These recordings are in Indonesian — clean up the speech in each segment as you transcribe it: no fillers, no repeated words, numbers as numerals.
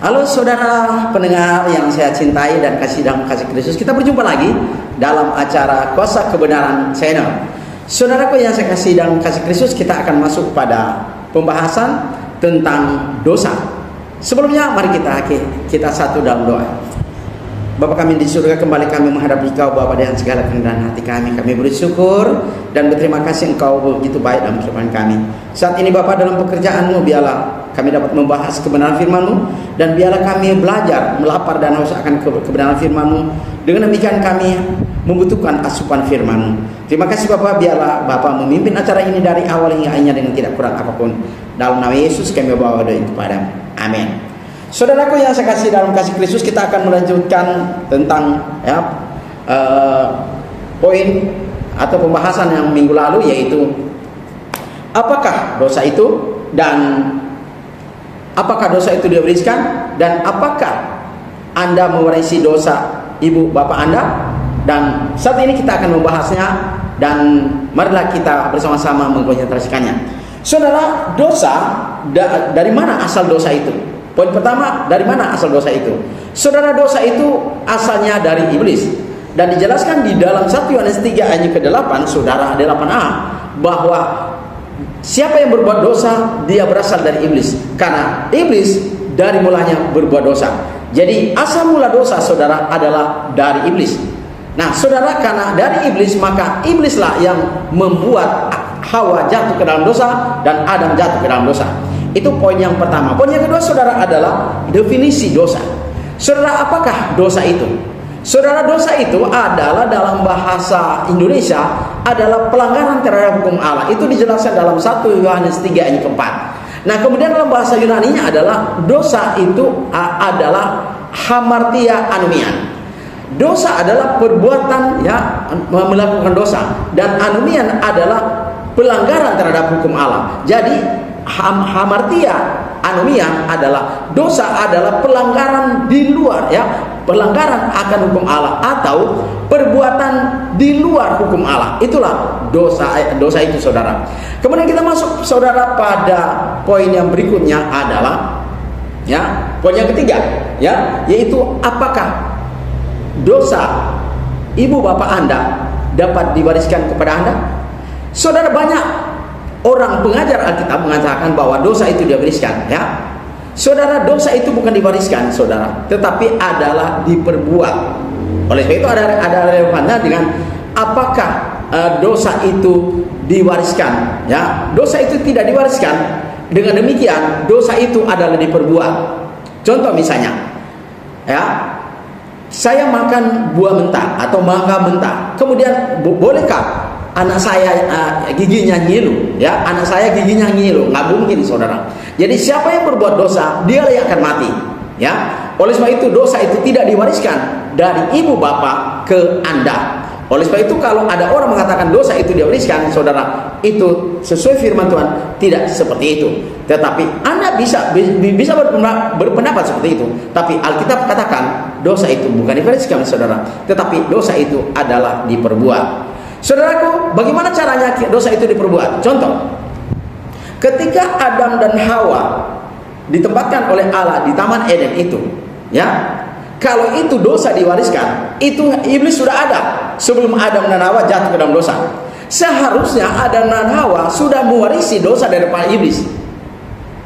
Halo saudara pendengar yang saya cintai dan kasih dalam kasih Kristus. Kita berjumpa lagi dalam acara Kuasa Kebenaran Channel. Saudaraku yang saya kasih dalam kasih Kristus, kita akan masuk pada pembahasan tentang dosa. Sebelumnya mari kita satu dalam doa. Bapa kami di surga, kembali kami menghadap Engkau Bapa dengan segala kerendahan hati kami. Kami bersyukur dan berterima kasih Engkau begitu baik dalam kehidupan kami. Saat ini Bapa, dalam pekerjaan-Mu biarlah kami dapat membahas kebenaran firman-Mu, dan biarlah kami belajar melapar dan haus akan kebenaran firman-Mu. Dengan demikian kami membutuhkan asupan firman-Mu. Terima kasih Bapa, biarlah Bapa memimpin acara ini dari awal hingga akhirnya dengan tidak kurang apapun. Dalam nama Yesus kami bawa doa itu kepada-Mu. Amin. Saudaraku yang saya kasih dalam kasih Kristus, kita akan melanjutkan tentang poin atau pembahasan yang minggu lalu, yaitu apakah dosa itu, dan apakah dosa itu diwariskan, dan apakah Anda mewarisi dosa ibu bapak Anda. Dan saat ini kita akan membahasnya, dan marilah kita bersama-sama mengkonsentrasikannya. Saudara, dosa, dari mana asal dosa itu? Poin pertama, dari mana asal dosa itu? Saudara, dosa itu asalnya dari iblis. Dan dijelaskan di dalam 1 Yohanes 3 ayat ke-8, saudara, 8a, bahwa siapa yang berbuat dosa, dia berasal dari iblis. Karena iblis dari mulanya berbuat dosa. Jadi asal mula dosa, saudara, adalah dari iblis. Nah, saudara, karena dari iblis, maka iblislah yang membuat Hawa jatuh ke dalam dosa dan Adam jatuh ke dalam dosa. Itu poin yang pertama. Poin yang kedua, saudara, adalah definisi dosa. Saudara, apakah dosa itu? Saudara, dosa itu adalah dalam bahasa Indonesia adalah pelanggaran terhadap hukum Allah. Itu dijelaskan dalam 1 Yohanes 3 ayat ke-4. Nah, kemudian dalam bahasa Yunaninya adalah dosa itu adalah hamartia anumian. Dosa adalah perbuatan melakukan dosa, dan anumian adalah pelanggaran terhadap hukum Allah. Jadi hamartia anumian adalah dosa adalah pelanggaran di luar, pelanggaran akan hukum Allah atau perbuatan di luar hukum Allah. Itulah dosa itu, saudara. Kemudian kita masuk, saudara, pada poin yang berikutnya adalah poin yang ketiga, yaitu apakah dosa ibu bapak Anda dapat diwariskan kepada Anda? Saudara, banyak orang pengajar Alkitab mengatakan bahwa dosa itu diwariskan, Saudara, dosa itu bukan diwariskan, saudara, tetapi adalah diperbuat. Oleh sebab itu ada relevannya dengan apakah dosa itu diwariskan, Dosa itu tidak diwariskan. Dengan demikian, dosa itu adalah diperbuat. Contoh misalnya, saya makan buah mentah atau mangga mentah. Kemudian bolehkah anak saya giginya ngilu? Anak saya giginya ngilu, nggak mungkin, saudara. Jadi siapa yang berbuat dosa, dialah yang akan mati. Oleh sebab itu, dosa itu tidak diwariskan dari ibu bapak ke Anda. Oleh sebab itu, kalau ada orang mengatakan dosa itu diwariskan, saudara, itu sesuai firman Tuhan tidak seperti itu. Tetapi Anda bisa berpendapat seperti itu. Tapi Alkitab katakan dosa itu bukan diwariskan, saudara, tetapi dosa itu adalah diperbuat. Saudaraku, bagaimana caranya dosa itu diperbuat? Contoh, ketika Adam dan Hawa ditempatkan oleh Allah di Taman Eden itu, kalau itu dosa diwariskan, itu iblis sudah ada sebelum Adam dan Hawa jatuh ke dalam dosa. Seharusnya Adam dan Hawa sudah mewarisi dosa daripada iblis.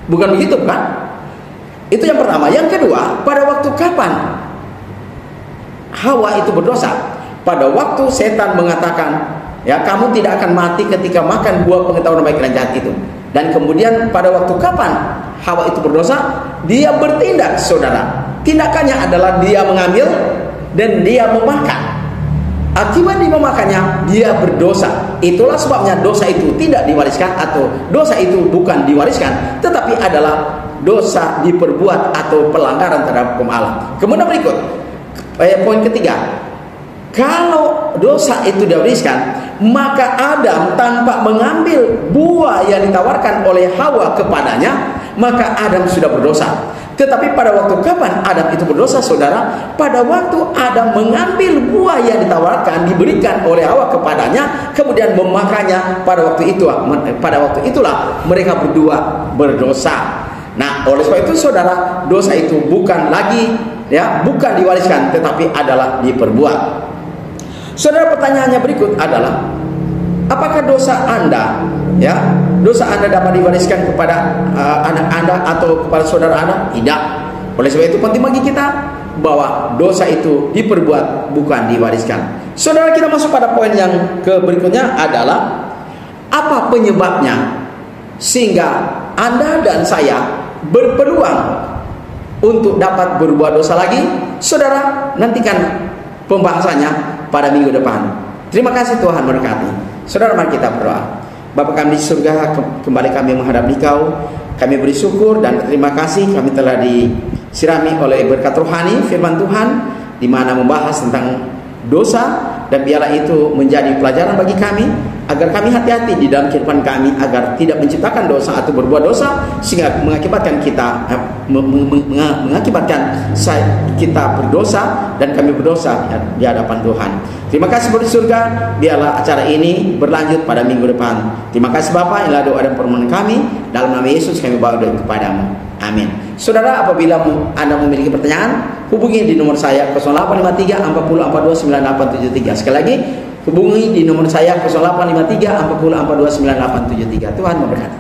Bukan begitu, kan? Itu yang pertama. Yang kedua, pada waktu kapan Hawa itu berdosa? Pada waktu setan mengatakan, kamu tidak akan mati ketika makan buah pengetahuan baik dan jahat itu. Dan kemudian pada waktu kapan Hawa itu berdosa? Dia bertindak, saudara. Tindakannya adalah dia mengambil dan dia memakan. Akibat dia memakannya, dia berdosa. Itulah sebabnya dosa itu tidak diwariskan, atau dosa itu bukan diwariskan, tetapi adalah dosa diperbuat atau pelanggaran terhadap hukum Allah. Kemudian berikut, poin ketiga. Kalau dosa itu diwariskan, maka Adam tanpa mengambil buah yang ditawarkan oleh Hawa kepadanya, maka Adam sudah berdosa. Tetapi pada waktu kapan Adam itu berdosa, saudara? Pada waktu Adam mengambil buah yang ditawarkan, diberikan oleh Hawa kepadanya, kemudian memakannya. Pada waktu itulah mereka berdua berdosa. Nah, oleh sebab itu saudara, dosa itu bukan lagi bukan diwariskan, tetapi adalah diperbuat. Saudara, pertanyaannya berikut adalah, apakah dosa Anda dapat diwariskan kepada anak Anda atau kepada saudara Anda? Tidak. Oleh sebab itu penting bagi kita bahwa dosa itu diperbuat, bukan diwariskan. Saudara, kita masuk pada poin yang berikutnya adalah, apa penyebabnya sehingga Anda dan saya berpeluang untuk dapat berbuat dosa lagi? Saudara, nantikan pembahasannya pada minggu depan. Terima kasih, Tuhan memberkati. Saudara, mari kita berdoa. Bapa kami di surga, kembali kami menghadap Dikau. Kami beri syukur dan terima kasih kami telah disirami oleh berkat rohani firman Tuhan, di mana membahas tentang dosa, dan biarlah itu menjadi pelajaran bagi kami agar kami hati-hati di dalam kehidupan kami, agar tidak menciptakan dosa atau berbuat dosa sehingga mengakibatkan kita kita berdosa dan kami berdosa di hadapan Tuhan. Terima kasih Bapa di surga, biarlah acara ini berlanjut pada minggu depan. Terima kasih Bapa, inilah doa dan permohonan kami, dalam nama Yesus kami bawa doa kepadamu. Amin. Saudara, apabila Anda memiliki pertanyaan, hubungi di nomor saya 0853 40 42 9873. Sekali lagi, hubungi di nomor saya 0853 40 42 9873. Tuhan memberkati.